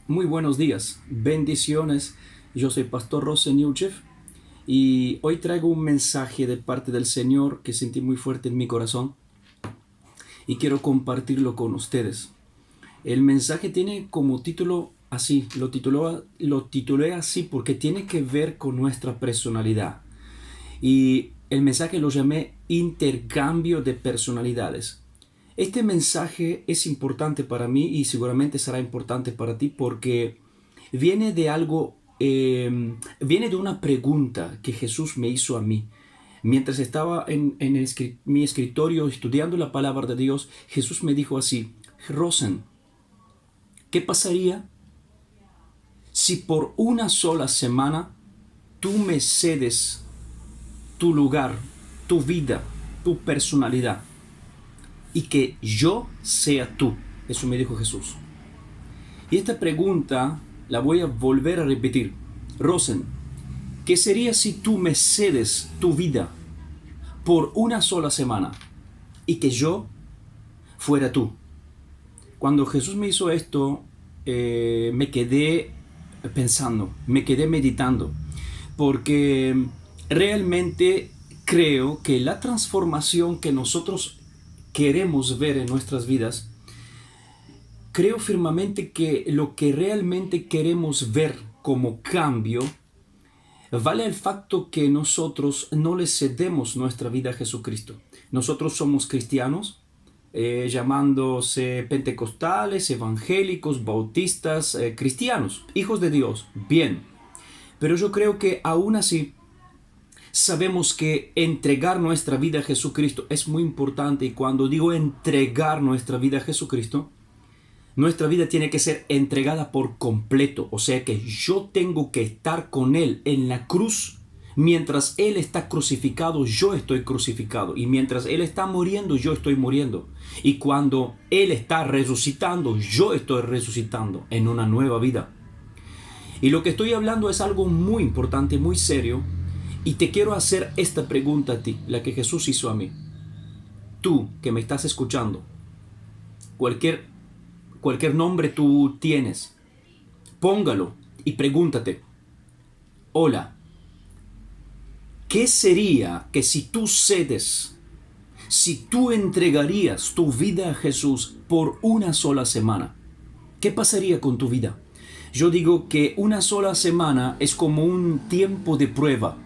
Muy buenos días, bendiciones. Yo soy Pastor Rosen Yuchev y hoy traigo un mensaje de parte del Señor que sentí muy fuerte en mi corazón y quiero compartirlo con ustedes. El mensaje tiene como título así, lo titulé así porque tiene que ver con nuestra personalidad. Y el mensaje lo llamé intercambio de personalidades. Este mensaje es importante para mí y seguramente será importante para ti porque viene de algo, viene de una pregunta que Jesús me hizo a mí. Mientras estaba mi escritorio estudiando la palabra de Dios, Jesús me dijo así: Rosen, ¿qué pasaría si por una sola semana tú me cedes tu lugar, tu vida, tu personalidad y que yo sea tú? Eso me dijo Jesús. Y esta pregunta la voy a volver a repetir. Rosen, ¿qué sería si tú me cedes tu vida por una sola semana y que yo fuera tú? Cuando Jesús me hizo esto, me quedé pensando, me quedé meditando, porque realmente creo que la transformación que nosotros queremos ver en nuestras vidas, creo firmemente que lo que realmente queremos ver como cambio vale el facto que nosotros no le cedemos nuestra vida a Jesucristo. Nosotros somos cristianos, llamándose pentecostales, evangélicos, bautistas, cristianos, hijos de Dios, bien. Pero yo creo que aún así sabemos que entregar nuestra vida a Jesucristo es muy importante, y cuando digo entregar nuestra vida a Jesucristo, nuestra vida tiene que ser entregada por completo, o sea que yo tengo que estar con Él en la cruz. Mientras Él está crucificado, yo estoy crucificado. Y mientras Él está muriendo, yo estoy muriendo. Y cuando Él está resucitando, yo estoy resucitando en una nueva vida. Y lo que estoy hablando es algo muy importante, muy serio. Y te quiero hacer esta pregunta a ti, la que Jesús hizo a mí. Tú que me estás escuchando, cualquier nombre tú tienes, póngalo y pregúntate: hola, ¿qué sería que si tú cedes, si tú entregarías tu vida a Jesús por una sola semana? ¿Qué pasaría con tu vida? Yo digo que una sola semana es como un tiempo de prueba.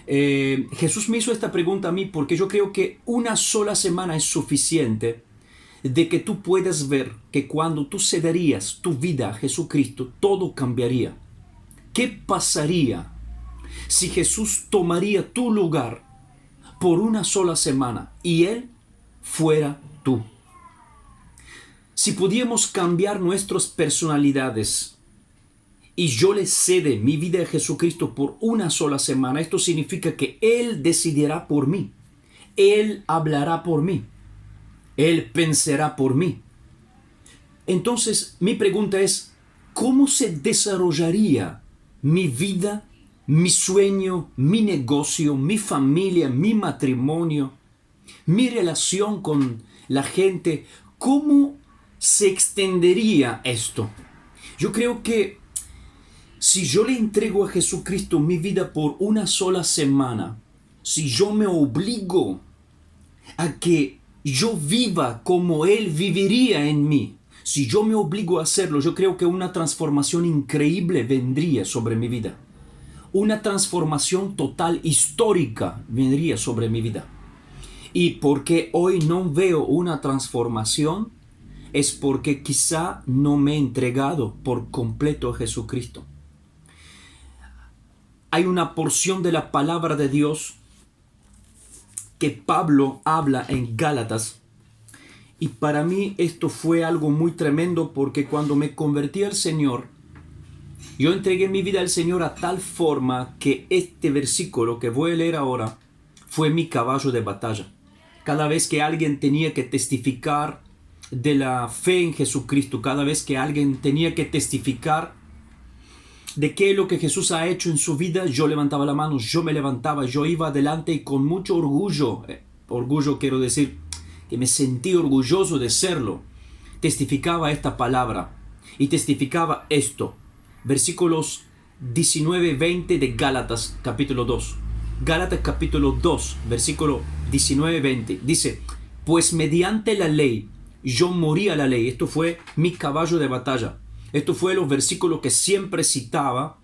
Jesús me hizo esta pregunta a mí porque yo creo que una sola semana es suficiente de que tú puedas ver que cuando tú cederías tu vida a Jesucristo, todo cambiaría. ¿Qué pasaría si Jesús tomaría tu lugar por una sola semana y Él fuera tú? Si pudiéramos cambiar nuestras personalidades y yo le cede mi vida a Jesucristo por una sola semana, esto significa que Él decidirá por mí. Él hablará por mí. Él pensará por mí. Entonces, mi pregunta es: ¿cómo se desarrollaría mi vida, mi sueño, mi negocio, mi familia, mi matrimonio, mi relación con la gente? ¿Cómo se extendería esto? Yo creo que si yo le entrego a Jesucristo mi vida por una sola semana, si yo me obligo a que yo viva como Él viviría en mí, si yo me obligo a hacerlo, yo creo que una transformación increíble vendría sobre mi vida. Una transformación total, histórica, vendría sobre mi vida. Y porque hoy no veo una transformación, es porque quizá no me he entregado por completo a Jesucristo. Hay una porción de la palabra de Dios que Pablo habla en Gálatas, y para mí esto fue algo muy tremendo, porque cuando me convertí al Señor, yo entregué mi vida al Señor a tal forma que este versículo que voy a leer ahora fue mi caballo de batalla. Cada vez que alguien tenía que testificar de la fe en Jesucristo, cada vez que alguien tenía que testificar de qué es lo que Jesús ha hecho en su vida, yo levantaba la mano, yo me levantaba, yo iba adelante, y con mucho orgullo, quiero decir que me sentí orgulloso de serlo, testificaba esta palabra. y testificaba esto. Versículos 19-20 de Gálatas capítulo 2. Gálatas capítulo 2, versículo 19-20. Dice, pues mediante la ley yo morí a la ley. Esto fue mi caballo de batalla. Esto fue los versículos que siempre citaba,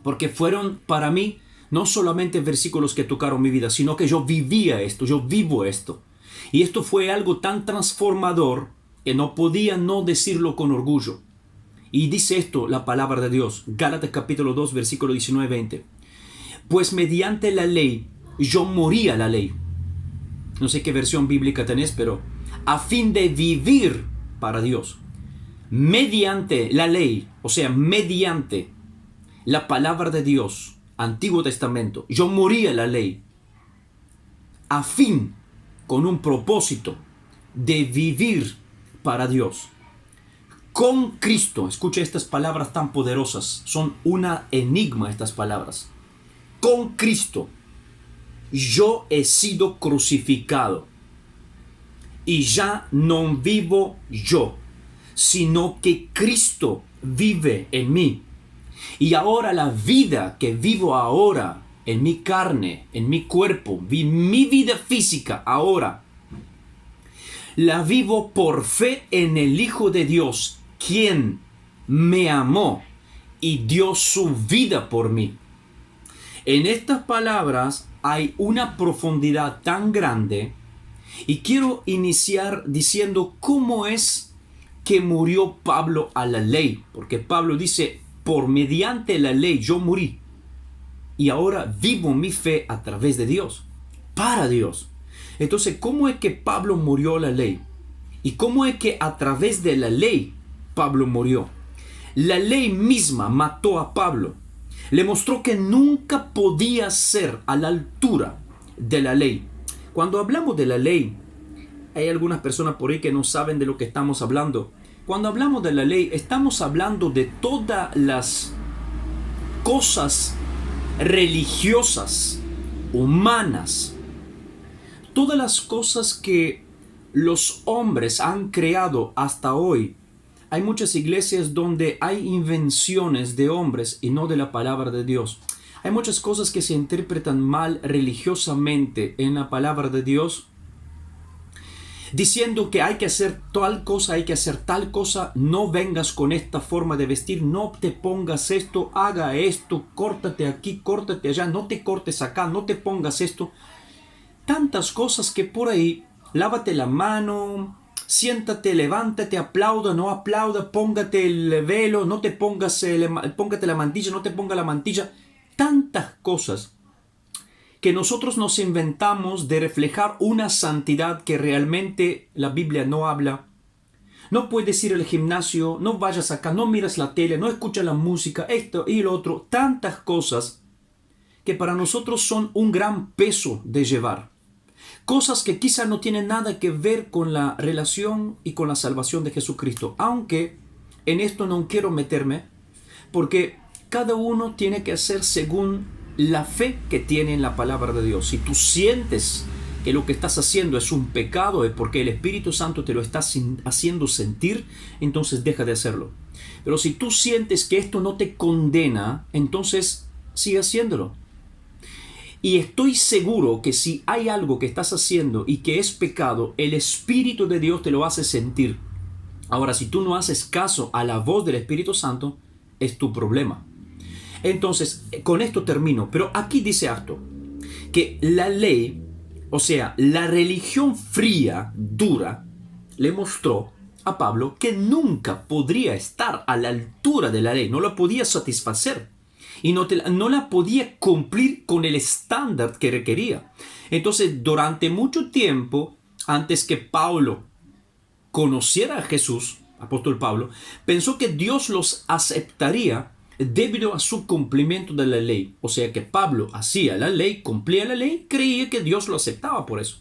porque fueron para mí no solamente versículos que tocaron mi vida, sino que yo vivía esto, yo vivo esto. Y esto fue algo tan transformador que no podía no decirlo con orgullo. Y dice esto la palabra de Dios, Gálatas capítulo 2, versículo 19-20. Pues mediante la ley yo morí a la ley. No sé qué versión bíblica tenés, pero a fin de vivir para Dios. Mediante la ley, o sea, mediante la palabra de Dios, Antiguo Testamento, yo morí a la ley. A fin, con un propósito de vivir para Dios. Con Cristo, escucha estas palabras tan poderosas, son una enigma estas palabras. Con Cristo yo he sido crucificado y ya no vivo yo, sino que Cristo vive en mí. Y ahora la vida que vivo ahora en mi carne, en mi cuerpo, mi vida física ahora, la vivo por fe en el Hijo de Dios, quien me amó y dio su vida por mí. En estas palabras hay una profundidad tan grande y quiero iniciar diciendo cómo es que murió Pablo a la ley, porque Pablo dice, por mediante la ley yo morí y ahora vivo mi fe a través de Dios, para Dios. Entonces, ¿cómo es que Pablo murió a la ley? ¿Y cómo es que a través de la ley Pablo murió? La ley misma mató a Pablo. Le mostró que nunca podía ser a la altura de la ley. Cuando hablamos de la ley, hay algunas personas por ahí que no saben de lo que estamos hablando. Cuando hablamos de la ley, estamos hablando de todas las cosas religiosas, humanas, todas las cosas que los hombres han creado hasta hoy. Hay muchas iglesias donde hay invenciones de hombres y no de la palabra de Dios. Hay muchas cosas que se interpretan mal religiosamente en la palabra de Dios, diciendo que hay que hacer tal cosa, hay que hacer tal cosa, no vengas con esta forma de vestir, no te pongas esto, haga esto, córtate aquí, córtate allá, no te cortes acá, no te pongas esto. Tantas cosas que por ahí, lávate la mano, siéntate, levántate, aplauda, no aplauda, póngate el velo, no te pongas, póngate la mantilla, no te ponga la mantilla. Tantas cosas que nosotros nos inventamos de reflejar una santidad que realmente la Biblia no habla. No puedes ir al gimnasio, no vayas acá, no miras la tele, no escuchas la música, esto y lo otro. Tantas cosas que para nosotros son un gran peso de llevar. Cosas que quizá no tienen nada que ver con la relación y con la salvación de Jesucristo. Aunque en esto no quiero meterme, porque cada uno tiene que hacer según la fe que tiene en la palabra de Dios. Si tú sientes que lo que estás haciendo es un pecado, es porque el Espíritu Santo te lo está haciendo sentir, entonces deja de hacerlo. Pero si tú sientes que esto no te condena, entonces sigue haciéndolo. Y estoy seguro que si hay algo que estás haciendo y que es pecado, el Espíritu de Dios te lo hace sentir. Ahora, si tú no haces caso a la voz del Espíritu Santo, es tu problema. Entonces, con esto termino. Pero aquí dice esto, que la ley, o sea, la religión fría, dura, le mostró a Pablo que nunca podría estar a la altura de la ley, no la podía satisfacer. Y no la podía cumplir con el estándar que requería. Entonces, durante mucho tiempo, antes que Pablo conociera a Jesús, apóstol Pablo, pensó que Dios los aceptaría debido a su cumplimiento de la ley. O sea que Pablo hacía la ley, cumplía la ley, creía que Dios lo aceptaba por eso.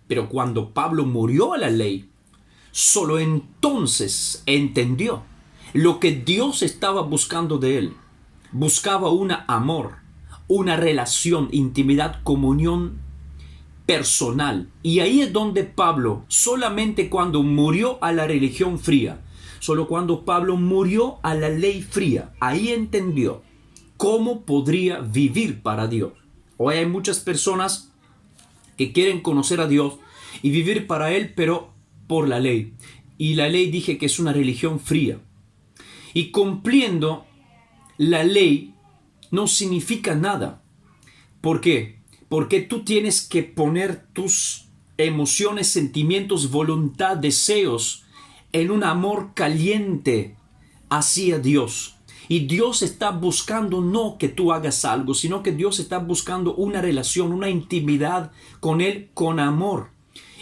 Pero cuando Pablo murió a la ley, solo entonces entendió lo que Dios estaba buscando de él. Buscaba un amor, una relación, intimidad, comunión personal. Y ahí es donde Pablo, solamente cuando murió a la religión fría, Solo cuando Pablo murió a la ley fría, ahí entendió cómo podría vivir para Dios. Hoy hay muchas personas que quieren conocer a Dios y vivir para Él, pero por la ley. Y la ley dije que es una religión fría. Y cumpliendo la ley no significa nada. ¿Por qué? Porque tú tienes que poner tus emociones, sentimientos, voluntad, deseos en un amor caliente hacia Dios. Y Dios está buscando no que tú hagas algo, sino que Dios está buscando una relación, una intimidad con Él con amor.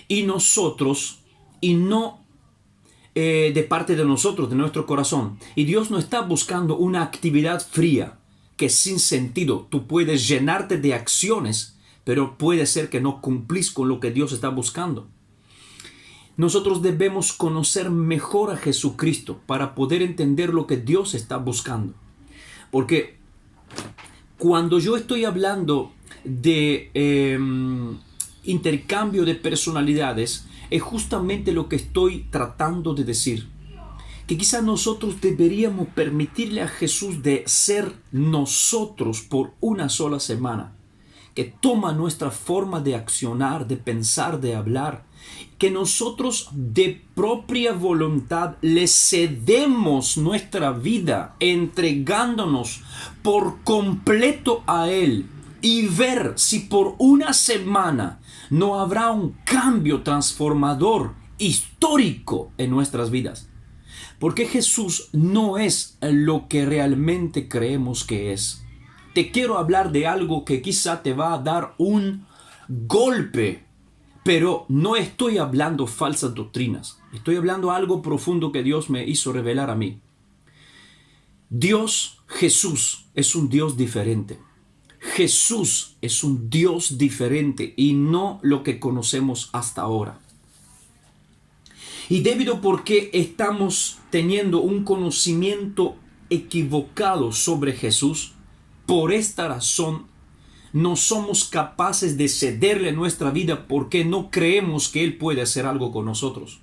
Y nosotros, y no de parte de nosotros, de nuestro corazón. Y Dios no está buscando una actividad fría, que es sin sentido. Tú puedes llenarte de acciones, pero puede ser que no cumplís con lo que Dios está buscando. Nosotros debemos conocer mejor a Jesucristo para poder entender lo que Dios está buscando. Porque cuando yo estoy hablando de intercambio de personalidades, es justamente lo que estoy tratando de decir. Que quizás nosotros deberíamos permitirle a Jesús de ser nosotros por una sola semana. Que toma nuestra forma de accionar, de pensar, de hablar. Que nosotros de propia voluntad le cedemos nuestra vida, entregándonos por completo a Él. Y ver si por una semana no habrá un cambio transformador, histórico en nuestras vidas. Porque Jesús no es lo que realmente creemos que es. Te quiero hablar de algo que quizá te va a dar un golpe, pero no estoy hablando falsas doctrinas. Estoy hablando algo profundo que Dios me hizo revelar a mí. Dios, Jesús, es un Dios diferente. Jesús es un Dios diferente y no lo que conocemos hasta ahora. Y debido porque estamos teniendo un conocimiento equivocado sobre Jesús, por esta razón no somos capaces de cederle nuestra vida porque no creemos que Él puede hacer algo con nosotros.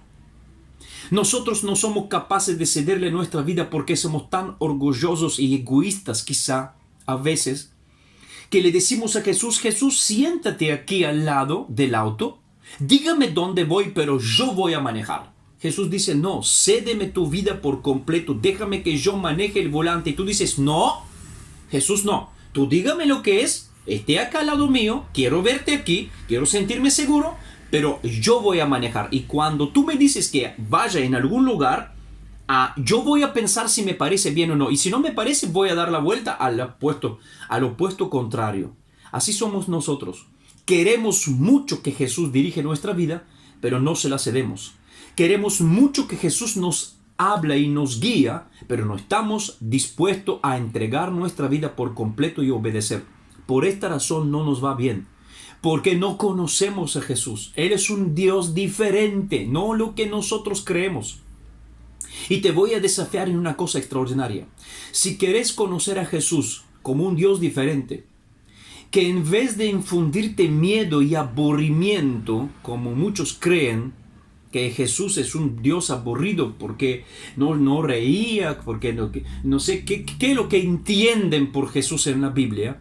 Nosotros no somos capaces de cederle nuestra vida porque somos tan orgullosos y egoístas quizá a veces, que le decimos a Jesús: Jesús, siéntate aquí al lado del auto, dígame dónde voy, pero yo voy a manejar. Jesús dice: no, cédeme tu vida por completo, déjame que yo maneje el volante. Y tú dices: no, Jesús, no, tú dígame lo que es, esté acá al lado mío, quiero verte aquí, quiero sentirme seguro, pero yo voy a manejar. Y cuando tú me dices que vaya en algún lugar, yo voy a pensar si me parece bien o no. Y si no me parece, voy a dar la vuelta al opuesto contrario. Así somos nosotros. Queremos mucho que Jesús dirige nuestra vida, pero no se la cedemos. Queremos mucho que Jesús nos habla y nos guía, pero no estamos dispuestos a entregar nuestra vida por completo y obedecer. Por esta razón no nos va bien, porque no conocemos a Jesús. Él es un Dios diferente, no lo que nosotros creemos. Y te voy a desafiar en una cosa extraordinaria. Si querés conocer a Jesús como un Dios diferente, que en vez de infundirte miedo y aburrimiento, como muchos creen, que Jesús es un Dios aburrido porque no reía, porque no sé qué es lo que entienden por Jesús en la Biblia.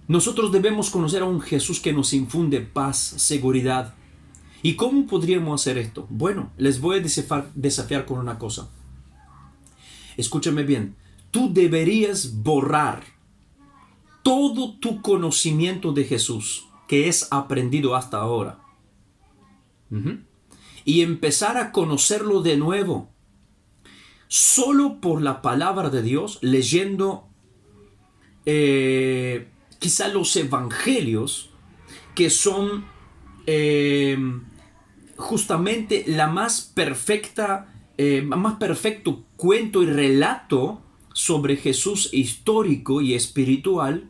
Nosotros debemos conocer a un Jesús que nos infunde paz, seguridad. ¿Y cómo podríamos hacer esto? Bueno, les voy a desafiar con una cosa. Escúchame bien. Tú deberías borrar todo tu conocimiento de Jesús que es aprendido hasta ahora. Y empezar a conocerlo de nuevo. Solo por la palabra de Dios, leyendo quizá los evangelios, que son justamente la más perfecto cuento y relato sobre Jesús histórico y espiritual.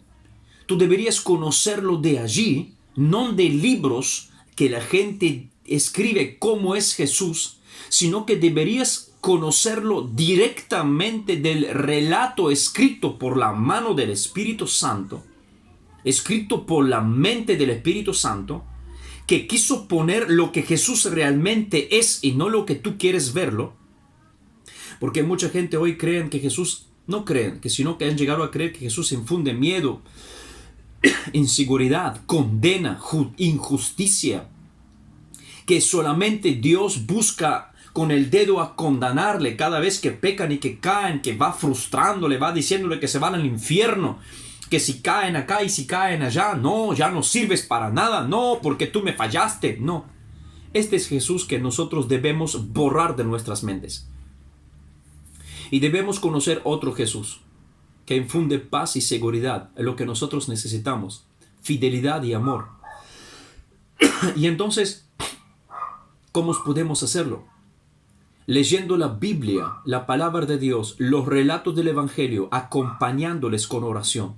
Tú deberías conocerlo de allí, no de libros que la gente escribe cómo es Jesús, sino que deberías conocerlo directamente del relato escrito por la mano del Espíritu Santo, escrito por la mente del Espíritu Santo, que quiso poner lo que Jesús realmente es y no lo que tú quieres verlo. Porque mucha gente hoy creen que Jesús, no creen, sino que han llegado a creer que Jesús infunde miedo, inseguridad, condena, injusticia, que solamente Dios busca con el dedo a condenarle cada vez que pecan y que caen, que va frustrándole, va diciéndole que se van al infierno, que si caen acá y si caen allá, no, ya no sirves para nada, no, porque tú me fallaste, no. Este es Jesús que nosotros debemos borrar de nuestras mentes. Y debemos conocer otro Jesús, que infunde paz y seguridad en lo que nosotros necesitamos, fidelidad y amor. Y entonces, ¿cómo podemos hacerlo? Leyendo la Biblia, la palabra de Dios, los relatos del Evangelio, acompañándoles con oración.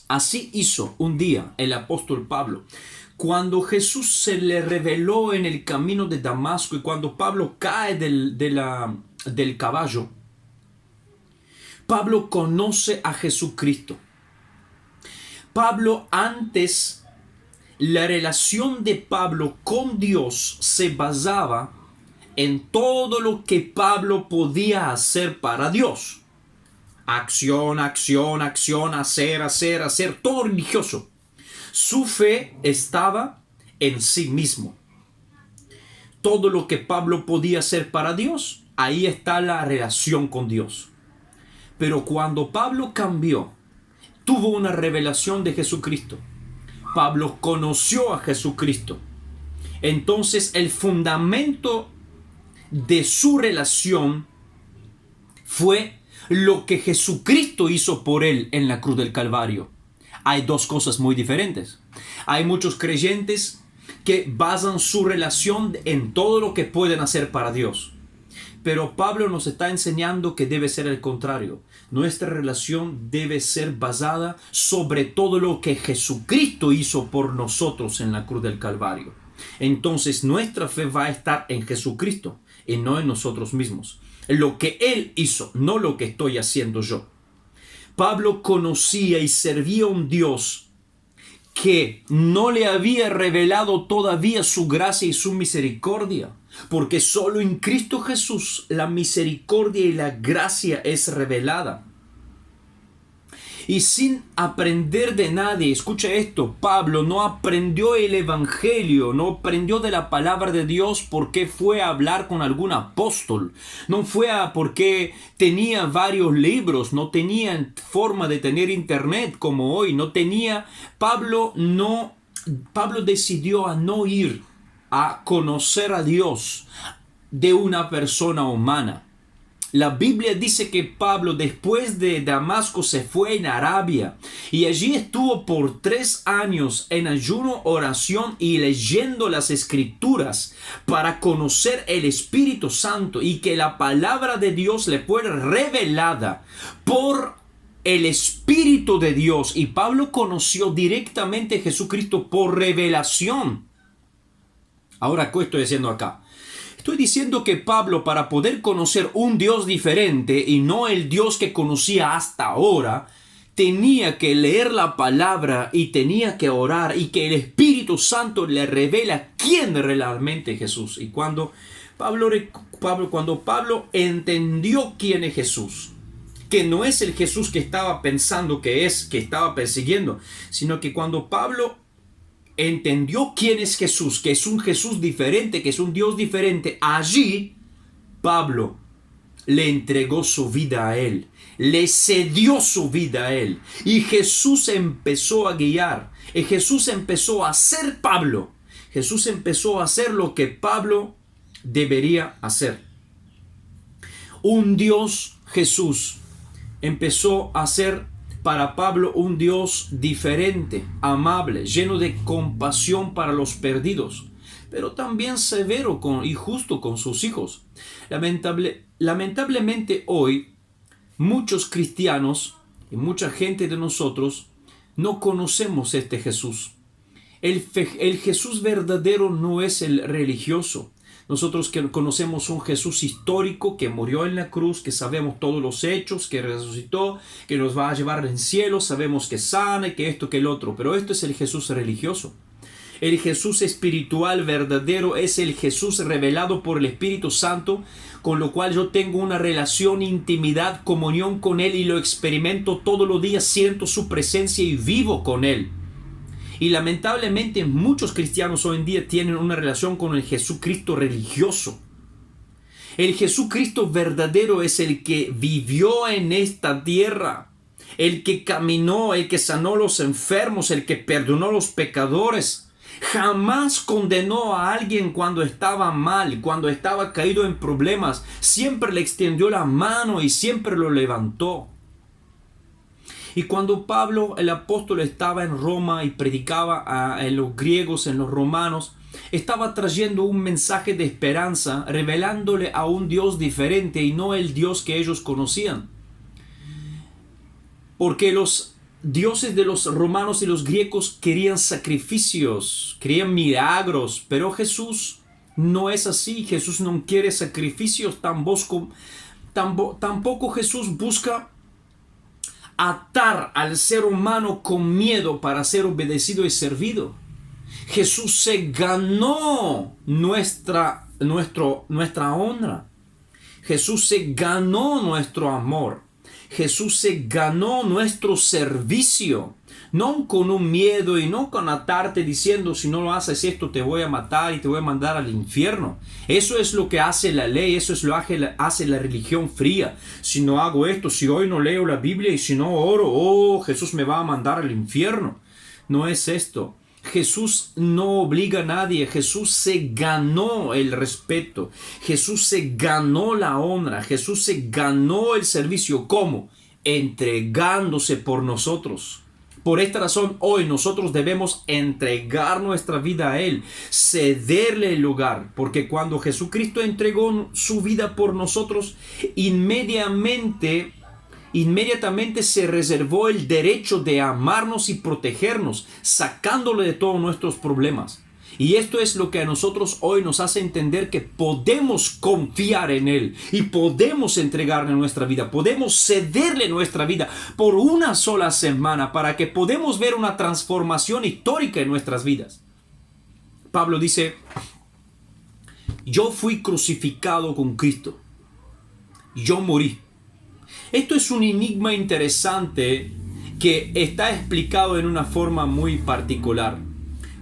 Así hizo un día el apóstol Pablo. Cuando Jesús se le reveló en el camino de Damasco y cuando Pablo cae del caballo, Pablo conoce a Jesucristo. Pablo antes, la relación de Pablo con Dios se basaba en todo lo que Pablo podía hacer para Dios. Acción, acción, acción, hacer, todo religioso. Su fe estaba en sí mismo. Todo lo que Pablo podía hacer para Dios, ahí está la relación con Dios. Pero cuando Pablo cambió, tuvo una revelación de Jesucristo. Pablo conoció a Jesucristo. Entonces el fundamento de su relación fue lo que Jesucristo hizo por él en la cruz del Calvario. Hay dos cosas muy diferentes. Hay muchos creyentes que basan su relación en todo lo que pueden hacer para Dios. Pero Pablo nos está enseñando que debe ser el contrario. Nuestra relación debe ser basada sobre todo lo que Jesucristo hizo por nosotros en la cruz del Calvario. Entonces nuestra fe va a estar en Jesucristo y no en nosotros mismos. Lo que Él hizo, no lo que estoy haciendo yo. Pablo conocía y servía a un Dios que no le había revelado todavía su gracia y su misericordia, porque solo en Cristo Jesús la misericordia y la gracia es revelada. Y sin aprender de nadie, escucha esto, Pablo no aprendió el Evangelio, no aprendió de la palabra de Dios porque fue a hablar con algún apóstol, no fue porque tenía varios libros, no tenía forma de tener internet como hoy, no tenía, Pablo decidió a no ir a conocer a Dios de una persona humana. La Biblia dice que Pablo después de Damasco se fue en Arabia y allí estuvo por 3 años en ayuno, oración y leyendo las Escrituras para conocer el Espíritu Santo y que la palabra de Dios le fue revelada por el Espíritu de Dios. Y Pablo conoció directamente a Jesucristo por revelación. Ahora, ¿qué estoy diciendo acá? Estoy diciendo que Pablo, para poder conocer un Dios diferente y no el Dios que conocía hasta ahora, tenía que leer la palabra y tenía que orar y que el Espíritu Santo le revela quién realmente es Jesús. Y cuando Pablo entendió quién es Jesús, que no es el Jesús que estaba pensando que estaba persiguiendo, sino que cuando Pablo entendió quién es Jesús, que es un Jesús diferente, que es un Dios diferente, allí Pablo le entregó su vida a Él, le cedió su vida a Él. Y Jesús empezó a guiar, y Jesús empezó a ser Pablo. Jesús empezó a hacer lo que Pablo debería hacer. Un Dios, Jesús, empezó a ser para Pablo un Dios diferente, amable, lleno de compasión para los perdidos, pero también severo y justo con sus hijos. Lamentablemente hoy muchos cristianos y mucha gente de nosotros no conocemos este Jesús. El Jesús verdadero no es el religioso. Nosotros que conocemos un Jesús histórico que murió en la cruz, que sabemos todos los hechos, que resucitó, que nos va a llevar al cielo, sabemos que sana, que esto, que el otro. Pero esto es el Jesús religioso. El Jesús espiritual verdadero es el Jesús revelado por el Espíritu Santo con lo cual yo tengo una relación, intimidad, comunión con Él y lo experimento todos los días, siento su presencia y vivo con Él. Y lamentablemente muchos cristianos hoy en día tienen una relación con el Jesucristo religioso. El Jesucristo verdadero es el que vivió en esta tierra, el que caminó, el que sanó a los enfermos, el que perdonó a los pecadores. Jamás condenó a alguien cuando estaba mal, cuando estaba caído en problemas. Siempre le extendió la mano y siempre lo levantó. Y cuando Pablo, el apóstol, estaba en Roma y predicaba en los griegos, en los romanos, estaba trayendo un mensaje de esperanza, revelándole a un Dios diferente y no el Dios que ellos conocían. Porque los dioses de los romanos y los griegos querían sacrificios, querían milagros, pero Jesús no es así. Jesús no quiere sacrificios, tampoco Jesús busca atar al ser humano con miedo para ser obedecido y servido. Jesús se ganó nuestra honra. Jesús se ganó nuestro amor. Jesús se ganó nuestro servicio. No con un miedo y no con atarte diciendo si no lo haces esto te voy a matar y te voy a mandar al infierno. Eso es lo que hace la ley, eso es lo que hace la religión fría. Si no hago esto, si hoy no leo la Biblia y si no oro, Jesús me va a mandar al infierno. No es esto. Jesús no obliga a nadie. Jesús se ganó el respeto. Jesús se ganó la honra. Jesús se ganó el servicio. ¿Cómo? Entregándose por nosotros. Por esta razón, hoy nosotros debemos entregar nuestra vida a Él, cederle el lugar, porque cuando Jesucristo entregó su vida por nosotros, inmediatamente se reservó el derecho de amarnos y protegernos, sacándole de todos nuestros problemas. Y esto es lo que a nosotros hoy nos hace entender que podemos confiar en Él y podemos entregarle nuestra vida, podemos cederle nuestra vida por una sola semana para que podamos ver una transformación histórica en nuestras vidas. Pablo dice, yo fui crucificado con Cristo, yo morí. Esto es un enigma interesante que está explicado en una forma muy particular.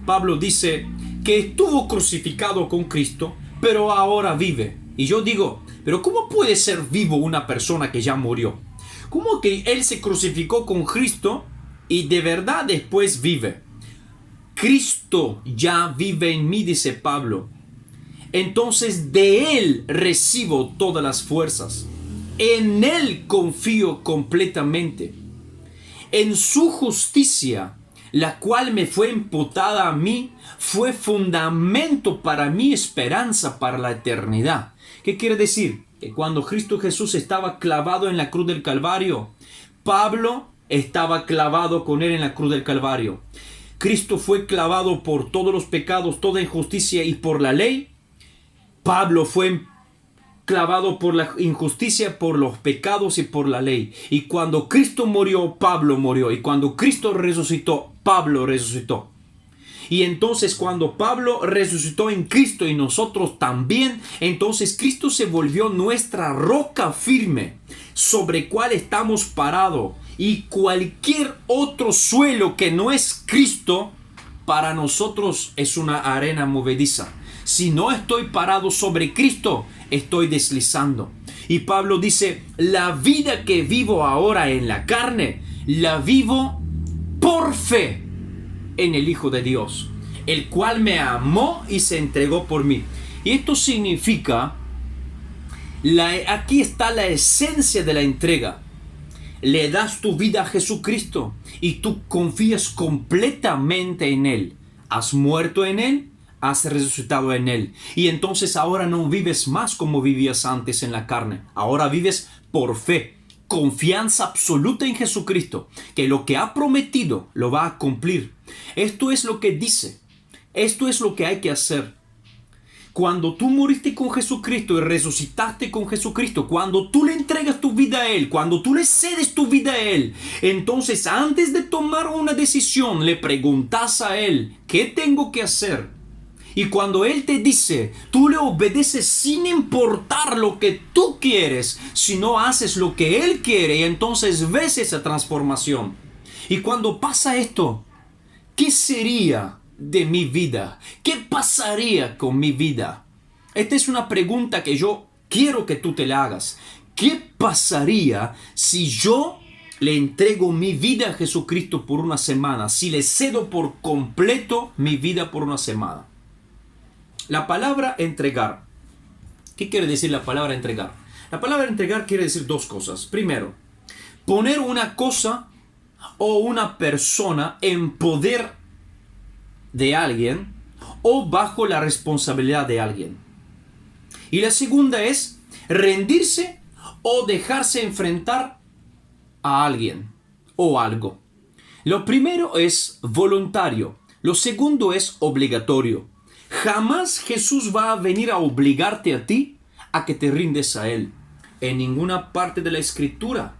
Pablo dice que estuvo crucificado con Cristo, pero ahora vive. Y yo digo, pero ¿cómo puede ser vivo una persona que ya murió? ¿Cómo que Él se crucificó con Cristo y de verdad después vive? Cristo ya vive en mí, dice Pablo. Entonces de Él recibo todas las fuerzas. En Él confío completamente. En su justicia, la cual me fue imputada a mí, fue fundamento para mi esperanza para la eternidad. ¿Qué quiere decir? Que cuando Cristo Jesús estaba clavado en la cruz del Calvario, Pablo estaba clavado con Él en la cruz del Calvario. Cristo fue clavado por todos los pecados, toda injusticia y por la ley. Pablo fue clavado por la injusticia, por los pecados y por la ley. Y cuando Cristo murió, Pablo murió. Y cuando Cristo resucitó, Pablo resucitó. Y entonces cuando Pablo resucitó en Cristo y nosotros también, entonces Cristo se volvió nuestra roca firme sobre cual estamos parados. Y cualquier otro suelo que no es Cristo, para nosotros es una arena movediza. Si no estoy parado sobre Cristo, estoy deslizando. Y Pablo dice, la vida que vivo ahora en la carne, la vivo por fe en el Hijo de Dios, el cual me amó y se entregó por mí. Y esto significa, aquí está la esencia de la entrega. Le das tu vida a Jesucristo y tú confías completamente en Él. Has muerto en Él, has resucitado en Él. Y entonces ahora no vives más como vivías antes en la carne. Ahora vives por fe. Confianza absoluta en Jesucristo, que lo que ha prometido lo va a cumplir. Esto es lo que dice. Esto es lo que hay que hacer. Cuando tú moriste con Jesucristo y resucitaste con Jesucristo, cuando tú le entregas tu vida a Él, cuando tú le cedes tu vida a Él, entonces antes de tomar una decisión le preguntas a Él, ¿qué tengo que hacer? Y cuando Él te dice, tú le obedeces sin importar lo que tú quieres, sino haces lo que Él quiere, y entonces ves esa transformación. Y cuando pasa esto, ¿qué sería de mi vida? ¿Qué pasaría con mi vida? Esta es una pregunta que yo quiero que tú te la hagas. ¿Qué pasaría si yo le entrego mi vida a Jesucristo por una semana? Si le cedo por completo mi vida por una semana. La palabra entregar. ¿Qué quiere decir la palabra entregar? La palabra entregar quiere decir dos cosas. Primero, poner una cosa o una persona en poder de alguien o bajo la responsabilidad de alguien. Y la segunda es rendirse o dejarse enfrentar a alguien o algo. Lo primero es voluntario, lo segundo es obligatorio. Jamás Jesús va a venir a obligarte a ti a que te rindes a Él. En ninguna parte de la Escritura,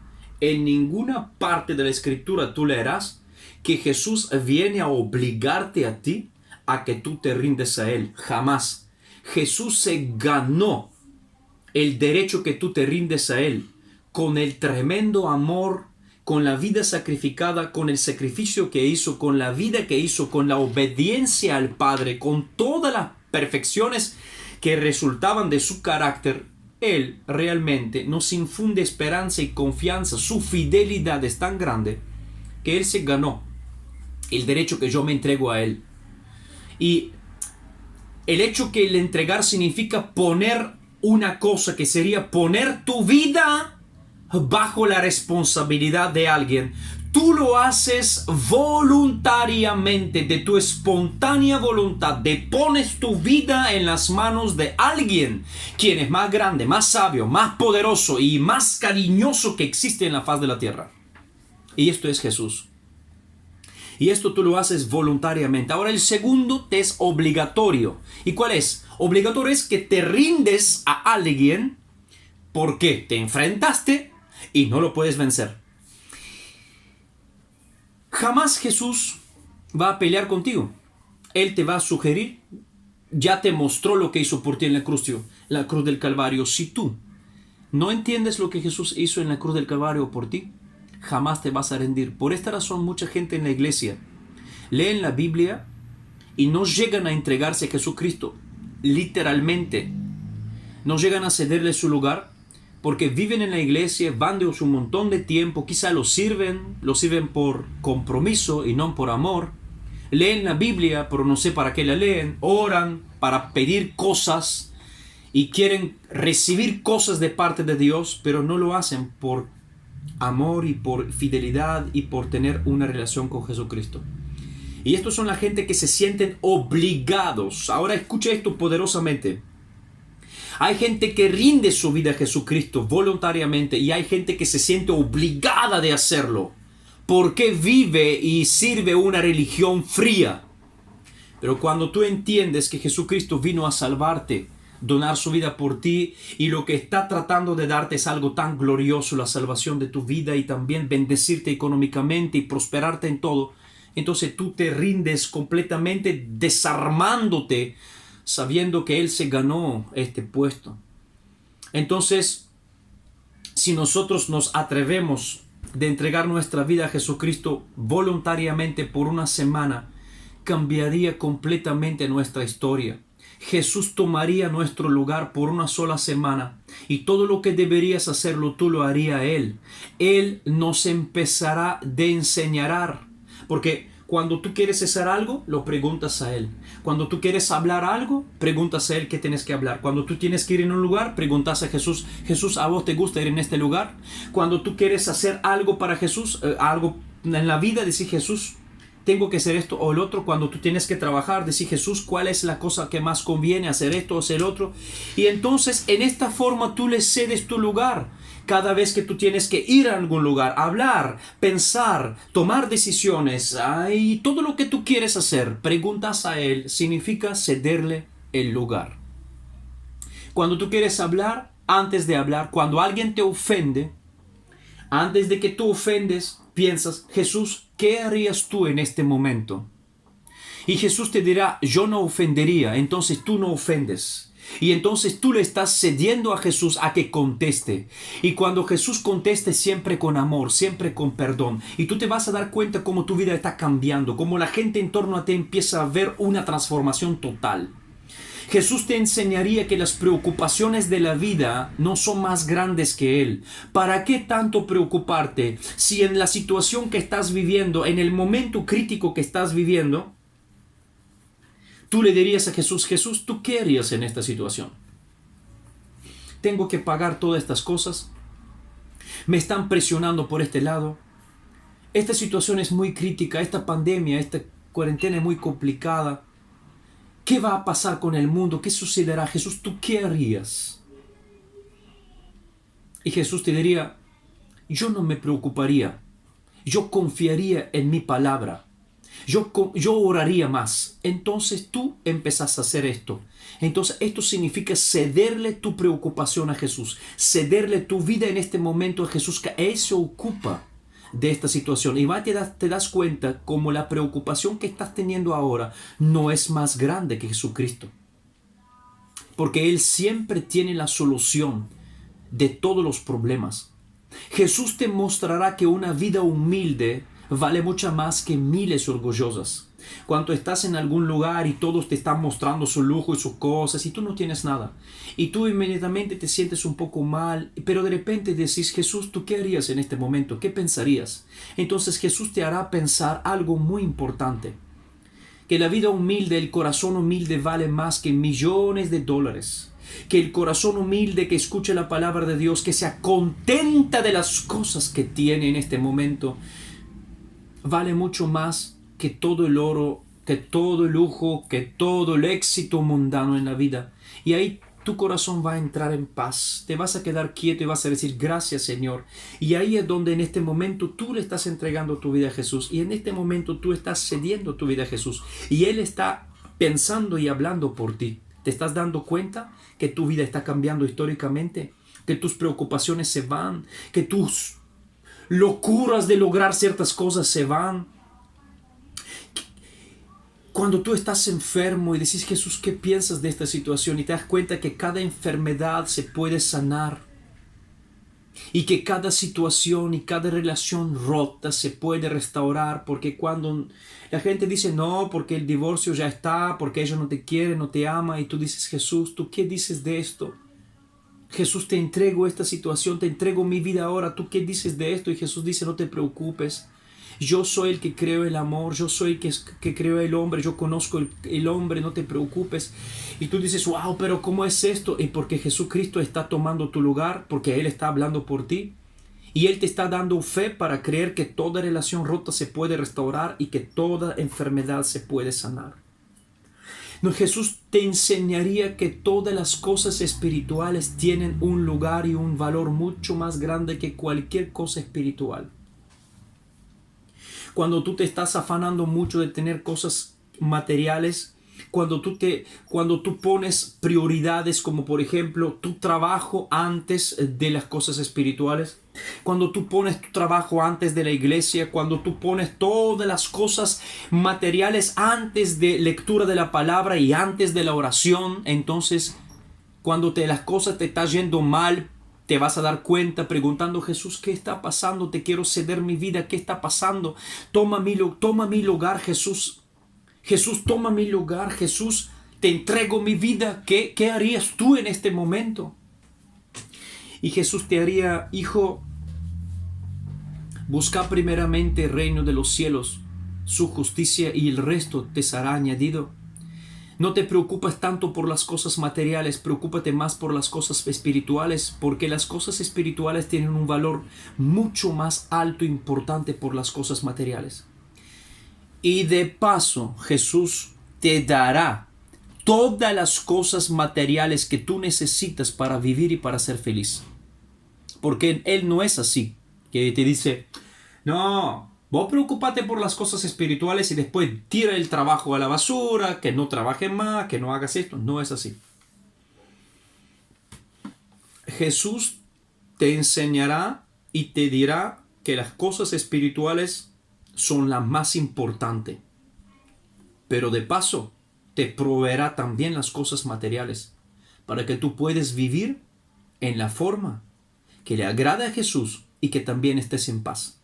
tú leerás que Jesús viene a obligarte a ti a que tú te rindes a Él. Jamás. Jesús se ganó el derecho que tú te rindes a Él con el tremendo amor, con la vida sacrificada, con el sacrificio que hizo, con la vida que hizo, con la obediencia al Padre, con todas las perfecciones que resultaban de su carácter. Él realmente nos infunde esperanza y confianza. Su fidelidad es tan grande que Él se ganó el derecho que yo me entrego a Él. Y el hecho que el entregar significa poner una cosa, que sería poner tu vida bajo la responsabilidad de alguien. Tú lo haces voluntariamente, de tu espontánea voluntad, pones tu vida en las manos de alguien, quien es más grande, más sabio, más poderoso y más cariñoso que existe en la faz de la tierra. Y esto es Jesús. Y esto tú lo haces voluntariamente. Ahora el segundo te es obligatorio. ¿Y cuál es? Obligatorio es que te rindes a alguien porque te enfrentaste y no lo puedes vencer. Jamás Jesús va a pelear contigo. Él te va a sugerir, ya te mostró lo que hizo por ti en la cruz del Calvario. Si tú no entiendes lo que Jesús hizo en la cruz del Calvario por ti, jamás te vas a rendir. Por esta razón mucha gente en la iglesia leen la Biblia y no llegan a entregarse a Jesucristo. Literalmente no llegan a cederle su lugar porque viven en la iglesia, van de un montón de tiempo, quizá lo sirven por compromiso y no por amor. Leen la Biblia, pero no sé para qué la leen. Oran para pedir cosas y quieren recibir cosas de parte de Dios, pero no lo hacen por amor y por fidelidad y por tener una relación con Jesucristo. Y estos son la gente que se sienten obligados. Ahora escucha esto poderosamente. Hay gente que rinde su vida a Jesucristo voluntariamente y hay gente que se siente obligada de hacerlo porque vive y sirve una religión fría. Pero cuando tú entiendes que Jesucristo vino a salvarte, donar su vida por ti, y lo que está tratando de darte es algo tan glorioso, la salvación de tu vida y también bendecirte económicamente y prosperarte en todo, entonces tú te rindes completamente, desarmándote, sabiendo que Él se ganó este puesto. Entonces, si nosotros nos atrevemos de entregar nuestra vida a Jesucristo voluntariamente por una semana, cambiaría completamente nuestra historia. Jesús tomaría nuestro lugar por una sola semana y todo lo que deberías hacerlo tú lo haría Él. Él nos empezará de enseñar, porque cuando tú quieres hacer algo, lo preguntas a Él. Cuando tú quieres hablar algo, preguntas a Él qué tienes que hablar. Cuando tú tienes que ir en un lugar, preguntas a Jesús, Jesús, ¿a vos te gusta ir en este lugar? Cuando tú quieres hacer algo para Jesús, algo en la vida, decís, Jesús, tengo que hacer esto o el otro. Cuando tú tienes que trabajar, decís, Jesús, ¿cuál es la cosa que más conviene? Hacer esto o hacer el otro. Y entonces, en esta forma, tú le cedes tu lugar. Cada vez que tú tienes que ir a algún lugar, hablar, pensar, tomar decisiones, y todo lo que tú quieres hacer, preguntas a Él, significa cederle el lugar. Cuando tú quieres hablar, antes de hablar, cuando alguien te ofende, antes de que tú ofendes, piensas, Jesús, ¿qué harías tú en este momento? Y Jesús te dirá, yo no ofendería, entonces tú no ofendes. Y entonces tú le estás cediendo a Jesús a que conteste. Y cuando Jesús conteste, siempre con amor, siempre con perdón. Y tú te vas a dar cuenta cómo tu vida está cambiando, cómo la gente en torno a ti empieza a ver una transformación total. Jesús te enseñaría que las preocupaciones de la vida no son más grandes que Él. ¿Para qué tanto preocuparte si en la situación que estás viviendo, en el momento crítico que estás viviendo, tú le dirías a Jesús, Jesús, ¿tú qué harías en esta situación? Tengo que pagar todas estas cosas. Me están presionando por este lado. Esta situación es muy crítica. Esta pandemia, esta cuarentena es muy complicada. ¿Qué va a pasar con el mundo? ¿Qué sucederá? Jesús, ¿tú qué harías? Y Jesús te diría, yo no me preocuparía. Yo confiaría en mi palabra. Yo oraría más. Entonces tú empezás a hacer esto. Entonces esto significa cederle tu preocupación a Jesús. Cederle tu vida en este momento a Jesús, que Él se ocupa de esta situación. Y te das cuenta como la preocupación que estás teniendo ahora no es más grande que Jesucristo. Porque Él siempre tiene la solución de todos los problemas. Jesús te mostrará que una vida humilde vale mucho más que miles orgullosas. Cuando estás en algún lugar y todos te están mostrando su lujo y sus cosas y tú no tienes nada, y tú inmediatamente te sientes un poco mal, pero de repente decís, Jesús, ¿tú qué harías en este momento? ¿Qué pensarías? Entonces Jesús te hará pensar algo muy importante, que la vida humilde, el corazón humilde vale más que millones de dólares. Que el corazón humilde que escuche la palabra de Dios, que se contenta de las cosas que tiene en este momento, vale mucho más que todo el oro, que todo el lujo, que todo el éxito mundano en la vida. Y ahí tu corazón va a entrar en paz, te vas a quedar quieto y vas a decir gracias, Señor. Y ahí es donde en este momento tú le estás entregando tu vida a Jesús, y en este momento tú estás cediendo tu vida a Jesús, y Él está pensando y hablando por ti. ¿Te estás dando cuenta que tu vida está cambiando históricamente? Que tus preocupaciones se van, que tus locuras de lograr ciertas cosas se van. Cuando tú estás enfermo y decís, Jesús, ¿qué piensas de esta situación? Y te das cuenta que cada enfermedad se puede sanar. Y que cada situación y cada relación rota se puede restaurar. Porque cuando la gente dice, no, porque el divorcio ya está, porque ella no te quiere, no te ama. Y tú dices, Jesús, ¿tú qué dices de esto? Jesús, te entrego esta situación, te entrego mi vida ahora. ¿Tú qué dices de esto? Y Jesús dice, no te preocupes. Yo soy el que creo el amor, yo soy el que creo el hombre, yo conozco el hombre, no te preocupes. Y tú dices, wow, pero ¿cómo es esto? Y porque Jesucristo está tomando tu lugar, porque Él está hablando por ti. Y Él te está dando fe para creer que toda relación rota se puede restaurar y que toda enfermedad se puede sanar. No, Jesús te enseñaría que todas las cosas espirituales tienen un lugar y un valor mucho más grande que cualquier cosa espiritual. Cuando tú te estás afanando mucho de tener cosas materiales, cuando tú pones prioridades como por ejemplo tu trabajo antes de las cosas espirituales, cuando tú pones tu trabajo antes de la iglesia, cuando tú pones todas las cosas materiales antes de lectura de la palabra y antes de la oración, entonces cuando las cosas te están yendo mal, te vas a dar cuenta preguntando, Jesús, ¿qué está pasando? Te quiero ceder mi vida, ¿qué está pasando? Toma mi lugar, Jesús. Jesús, toma mi lugar, Jesús, te entrego mi vida. ¿Qué harías tú en este momento? Y Jesús te haría, hijo, busca primeramente el reino de los cielos, su justicia, y el resto te será añadido. No te preocupes tanto por las cosas materiales, preocúpate más por las cosas espirituales, porque las cosas espirituales tienen un valor mucho más alto e importante por las cosas materiales. Y de paso, Jesús te dará todas las cosas materiales que tú necesitas para vivir y para ser feliz. Porque Él no es así, que te dice, no, vos preocupate por las cosas espirituales y después tira el trabajo a la basura, que no trabajes más, que no hagas esto. No es así. Jesús te enseñará y te dirá que las cosas espirituales son las más importantes. pero de paso te proveerá también las cosas materiales para que tú puedas vivir en la forma que le agrade a Jesús y que también estés en paz.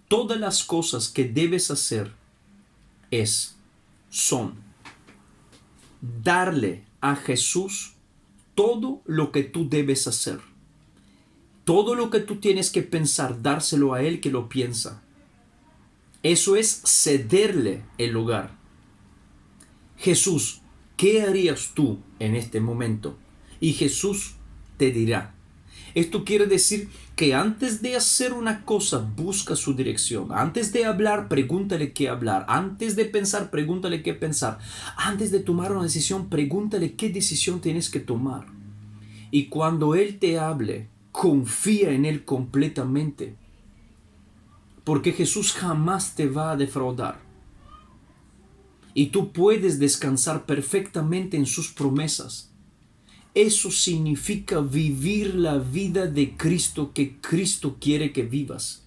Todas las cosas que debes hacer son darle a Jesús todo lo que tú debes hacer. Todo lo que tú tienes que pensar, dárselo a Él que lo piensa. Eso es cederle el lugar. Jesús, ¿qué harías tú en este momento? Y Jesús te dirá. Esto quiere decir que antes de hacer una cosa, busca su dirección. Antes de hablar, pregúntale qué hablar. Antes de pensar, pregúntale qué pensar. Antes de tomar una decisión, pregúntale qué decisión tienes que tomar. Y cuando Él te hable, confía en Él completamente. Porque Jesús jamás te va a defraudar. Y tú puedes descansar perfectamente en sus promesas. Eso significa vivir la vida de Cristo que Cristo quiere que vivas.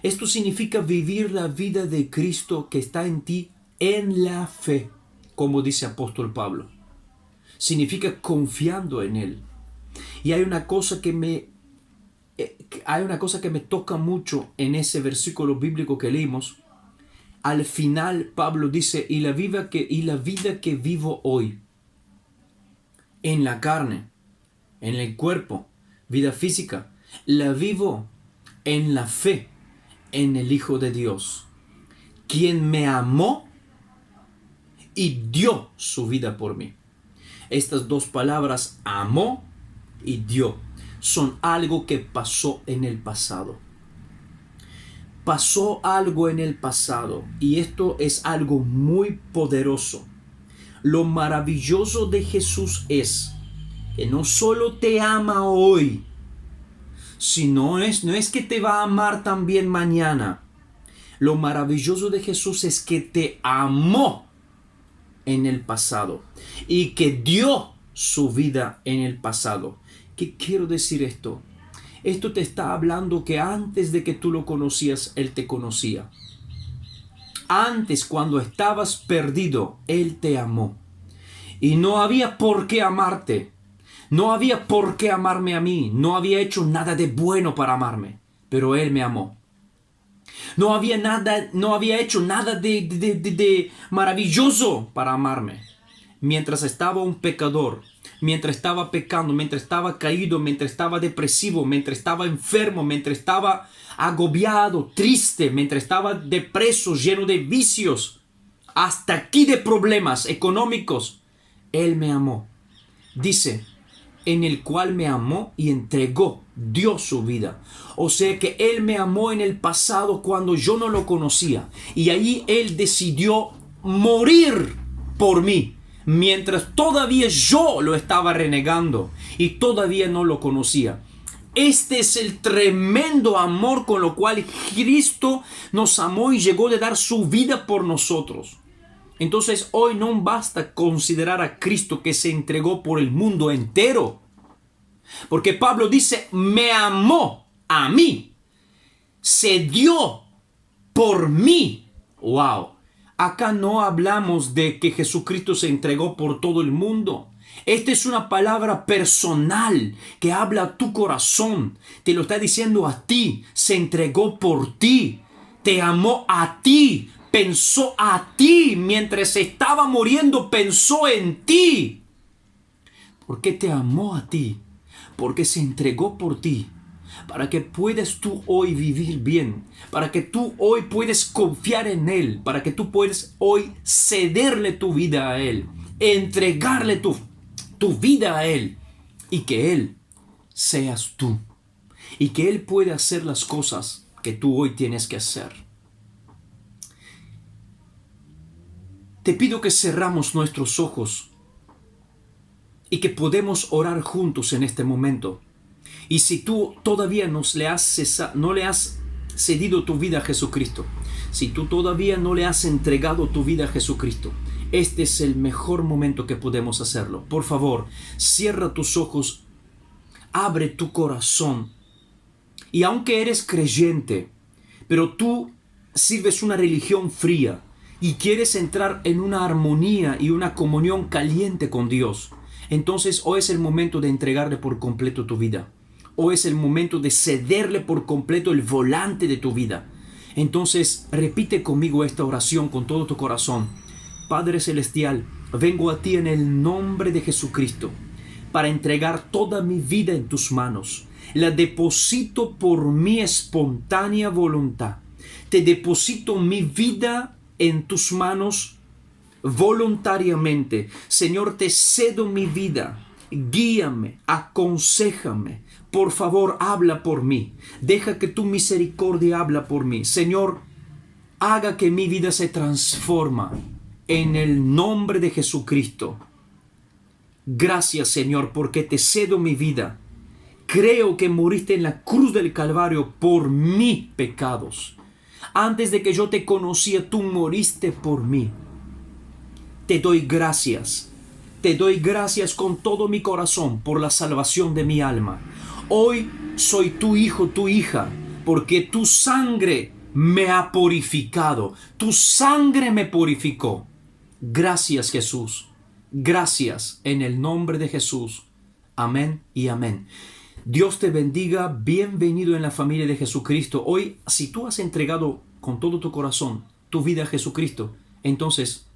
Esto significa vivir la vida de Cristo que está en ti en la fe, como dice apóstol Pablo. Significa confiando en Él. Y hay una cosa que me toca mucho en ese versículo bíblico que leímos. Al final Pablo dice, y la vida que vivo hoy, en la carne, en el cuerpo, vida física, la vivo en la fe, en el Hijo de Dios, quien me amó y dio su vida por mí. Estas dos palabras, amó y dio, son algo que pasó en el pasado. Pasó algo en el pasado y esto es algo muy poderoso. Lo maravilloso de Jesús es que no solo te ama hoy, sino no es que te va a amar también mañana. Lo maravilloso de Jesús es que te amó en el pasado y que dio su vida en el pasado. ¿Qué quiero decir esto? Esto te está hablando que antes de que tú lo conocías, Él te conocía. Antes, cuando estabas perdido, Él te amó. Y no había por qué amarte. No había por qué amarme a mí. No había hecho nada de bueno para amarme. Pero Él me amó. No había hecho nada de maravilloso para amarme. Mientras estaba un pecador, mientras estaba pecando, mientras estaba caído, mientras estaba depresivo, mientras estaba enfermo, mientras estaba agobiado, triste, mientras estaba depreso, lleno de vicios, hasta aquí de problemas económicos, Él me amó. Dice, en el cual me amó y entregó, dio su vida. O sea que Él me amó en el pasado cuando yo no lo conocía. Y ahí Él decidió morir por mí. Mientras todavía yo lo estaba renegando y todavía no lo conocía. Este es el tremendo amor con lo cual Cristo nos amó y llegó a dar su vida por nosotros. Entonces hoy no basta considerar a Cristo que se entregó por el mundo entero. Porque Pablo dice, me amó a mí. Se dio por mí. ¡Wow! Acá no hablamos de que Jesucristo se entregó por todo el mundo. Esta es una palabra personal que habla a tu corazón. Te lo está diciendo a ti. Se entregó por ti. Te amó a ti. Pensó a ti. Mientras estaba muriendo, pensó en ti. ¿Por qué te amó a ti? Porque se entregó por ti. Para que puedas tú hoy vivir bien, para que tú hoy puedas confiar en Él, para que tú puedas hoy cederle tu vida a Él, entregarle tu vida a Él y que Él seas tú y que Él pueda hacer las cosas que tú hoy tienes que hacer. Te pido que cerramos nuestros ojos y que podemos orar juntos en este momento. Y si tú todavía no le has cedido tu vida a Jesucristo, si tú todavía no le has entregado tu vida a Jesucristo, este es el mejor momento que podemos hacerlo. Por favor, cierra tus ojos, abre tu corazón. Y aunque eres creyente, pero tú sirves una religión fría y quieres entrar en una armonía y una comunión caliente con Dios, entonces hoy es el momento de entregarle por completo tu vida. Hoy es el momento de cederle por completo el volante de tu vida. Entonces repite conmigo esta oración con todo tu corazón. Padre Celestial, vengo a ti en el nombre de Jesucristo para entregar toda mi vida en tus manos. La deposito por mi espontánea voluntad. Te deposito mi vida en tus manos voluntariamente. Señor, te cedo mi vida. Guíame, aconséjame. Por favor, habla por mí. Deja que tu misericordia habla por mí. Señor, haga que mi vida se transforma en el nombre de Jesucristo. Gracias, Señor, porque te cedo mi vida. Creo que moriste en la cruz del Calvario por mis pecados. Antes de que yo te conocía, tú moriste por mí. Te doy gracias. Te doy gracias con todo mi corazón por la salvación de mi alma. Hoy soy tu hijo, tu hija, porque tu sangre me ha purificado. Tu sangre me purificó. Gracias, Jesús. Gracias en el nombre de Jesús. Amén y amén. Dios te bendiga. Bienvenido en la familia de Jesucristo. Hoy, si tú has entregado con todo tu corazón tu vida a Jesucristo, entonces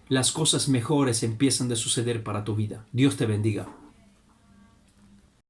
las cosas mejores empiezan a suceder para tu vida. Dios te bendiga.